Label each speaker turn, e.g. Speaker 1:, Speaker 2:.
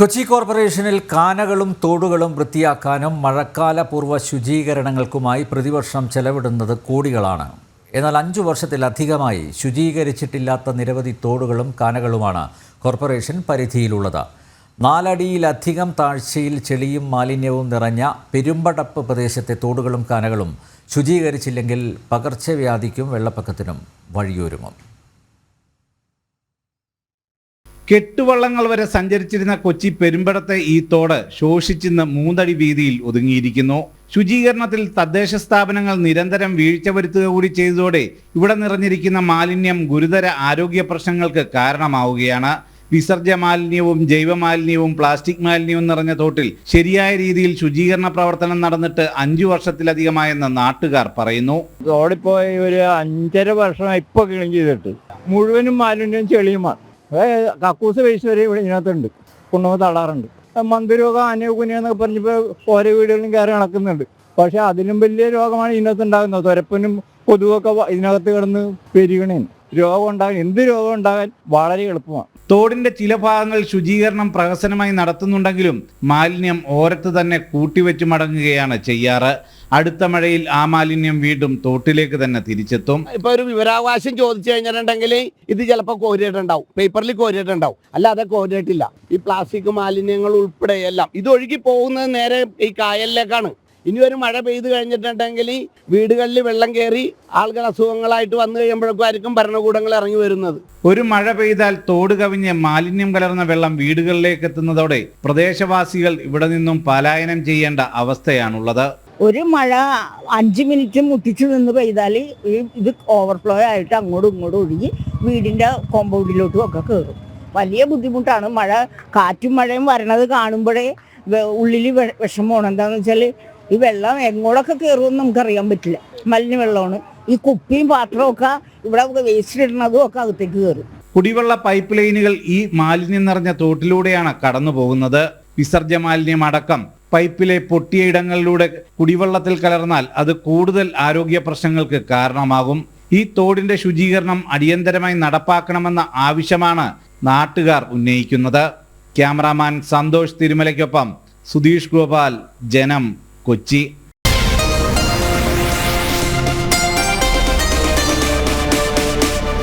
Speaker 1: കൊച്ചി കോർപ്പറേഷനിൽ കാനകളും തോടുകളും വൃത്തിയാക്കാനും മഴക്കാലപൂർവ്വ ശുചീകരണങ്ങൾക്കുമായി പ്രതിവർഷം ചെലവിടുന്നത് കോടികളാണ്. എന്നാൽ 5 വർഷത്തിലധികമായി ശുചീകരിച്ചിട്ടില്ലാത്ത നിരവധി തോടുകളും കാനകളുമാണ് കോർപ്പറേഷൻ പരിധിയിലുള്ളത്. 4 അടിയിലധികം താഴ്ചയിൽ ചെളിയും മാലിന്യവും നിറഞ്ഞ പെരുമ്പടപ്പ് പ്രദേശത്തെ തോടുകളും കാനകളും ശുചീകരിച്ചില്ലെങ്കിൽ പകർച്ചവ്യാധിക്കും വെള്ളപ്പൊക്കത്തിനും വഴിയൊരുങ്ങും.
Speaker 2: കെട്ടുവള്ളങ്ങൾ വരെ സഞ്ചരിച്ചിരുന്ന കൊച്ചി പെരുമ്പടത്തെ ഈ തോട് ശോഷിച്ചിന്ന് 3 അടി വീതിയിൽ ഒതുങ്ങിയിരിക്കുന്നു. ശുചീകരണത്തിൽ തദ്ദേശ സ്ഥാപനങ്ങൾ നിരന്തരം വീഴ്ച വരുത്തുക കൂടി ചെയ്തതോടെ ഇവിടെ നിറഞ്ഞിരിക്കുന്ന മാലിന്യം ഗുരുതര ആരോഗ്യ പ്രശ്നങ്ങൾക്ക് കാരണമാവുകയാണ്. വിസർജ്യ മാലിന്യവും ജൈവമാലിന്യവും പ്ലാസ്റ്റിക് മാലിന്യവും നിറഞ്ഞ തോട്ടിൽ ശരിയായ രീതിയിൽ ശുചീകരണ പ്രവർത്തനം നടന്നിട്ട് 5 വർഷത്തിലധികമായെന്ന് നാട്ടുകാർ പറയുന്നു.
Speaker 3: തോടിപ്പോയി ഒരു 5.5 വർഷം ഇപ്പൊ ക്ലീൻ ചെയ്തിട്ട് മുഴുവനും മാലിന്യം ചെളിയുമാണ്. കക്കൂസ് വേസ്റ്റ് വരെ ഇവിടെ ഇതിനകത്തുണ്ട്, കൊണ്ടുപോയി തള്ളാറുണ്ട്. മന്ദരോഗം അനേകുനെന്നൊക്കെ പറഞ്ഞപ്പോൾ ഓരോ വീടുകളിലും കയറി നടക്കുന്നുണ്ട്. പക്ഷെ അതിലും വലിയ രോഗമാണ് ഇതിനകത്ത് ഉണ്ടാകുന്നത്. തുരപ്പനും കൊതുകൊക്കെ ഇതിനകത്ത് കിടന്ന് പെരുകണേ. രോഗം ഉണ്ടാകാൻ, എന്ത് രോഗം ഉണ്ടാകാൻ വളരെ എളുപ്പമാണ്.
Speaker 2: തോടിന്റെ ചില ഭാഗങ്ങൾ ശുചീകരണം പ്രഹസനമായി നടത്തുന്നുണ്ടെങ്കിലും മാലിന്യം ഓരത്ത് തന്നെ കൂട്ടിവെച്ച് മടങ്ങുകയാണ് ചെയ്യാറ്. അടുത്ത മഴയിൽ ആ മാലിന്യം വീണ്ടും തോട്ടിലേക്ക് തന്നെ തിരിച്ചെത്തും.
Speaker 4: ഇപ്പൊ ഒരു വിവരാവകാശം ചോദിച്ചു കഴിഞ്ഞിട്ടുണ്ടെങ്കിൽ ഇത് ചിലപ്പോൾ കോരിയിട്ടുണ്ടാവും, പേപ്പറിൽ കോരിയിട്ടുണ്ടാവും, അല്ലാതെ കോരിയിട്ടില്ല. ഈ പ്ലാസ്റ്റിക് മാലിന്യങ്ങൾ ഉൾപ്പെടെ എല്ലാം ഇത് ഒഴുകി പോകുന്നത് നേരെ ഈ കായലിലേക്കാണ്. ഇനി ഒരു മഴ പെയ്ത് കഴിഞ്ഞിട്ടുണ്ടെങ്കിൽ വീടുകളിൽ വെള്ളം കയറി ആളുകൾ അസുഖങ്ങളായിട്ട് വന്നു കഴിയുമ്പോഴേക്കും ഭരണകൂടങ്ങൾ ഇറങ്ങി വരുന്നത്.
Speaker 2: ഒരു മഴ പെയ്താൽ തോട് കവിഞ്ഞ് മാലിന്യം കലർന്ന വെള്ളം വീടുകളിലേക്ക് എത്തുന്നതോടെ പ്രദേശവാസികൾ ഇവിടെ നിന്നും പലായനം ചെയ്യേണ്ട അവസ്ഥയാണുള്ളത്.
Speaker 5: ഒരു മഴ 5 മിനിറ്റ് മുട്ടിച്ചു നിന്ന് പെയ്താൽ ഇത് ഓവർഫ്ലോ ആയിട്ട് അങ്ങോട്ടും ഇങ്ങോട്ടും ഒഴുകി വീടിൻ്റെ കോമ്പൗണ്ടിലോട്ടും ഒക്കെ കയറും. വലിയ ബുദ്ധിമുട്ടാണ്. കാറ്റും മഴയും വരണത് കാണുമ്പോഴേ ഉള്ളിൽ വിഷമമാണ്. എന്താണെന്ന് വെച്ചാൽ ഈ വെള്ളം എങ്ങോട്ടൊക്കെ കയറുമെന്ന് നമുക്കറിയാൻ പറ്റില്ല. മലിന വെള്ളമാണ്. ഈ കുപ്പിയും പാത്രവും ഒക്കെ ഇവിടെ വേസ്റ്റ് ഇടുന്നതും ഒക്കെ അകത്തേക്ക് കയറും.
Speaker 2: കുടിവെള്ള പൈപ്പ് ലൈനുകൾ ഈ മാലിന്യം നിറഞ്ഞ തോട്ടിലൂടെയാണ് കടന്നു പോകുന്നത്. വിസർജ്യ മാലിന്യം അടക്കം പൈപ്പിലെ പൊട്ടിയ ഇടങ്ങളിലൂടെ കുടിവെള്ളത്തിൽ കലർന്നാൽ അത് കൂടുതൽ ആരോഗ്യ പ്രശ്നങ്ങൾക്ക് കാരണമാകും. ഈ തോടിന്റെ ശുചീകരണം അടിയന്തരമായി നടപ്പാക്കണമെന്ന ആവശ്യമാണ് നാട്ടുകാർ ഉന്നയിക്കുന്നത്. ക്യാമറാമാൻ സന്തോഷ് തിരുമലയ്ക്കൊപ്പം സുധീഷ് ഗോപാൽ, ജനം, കൊച്ചി.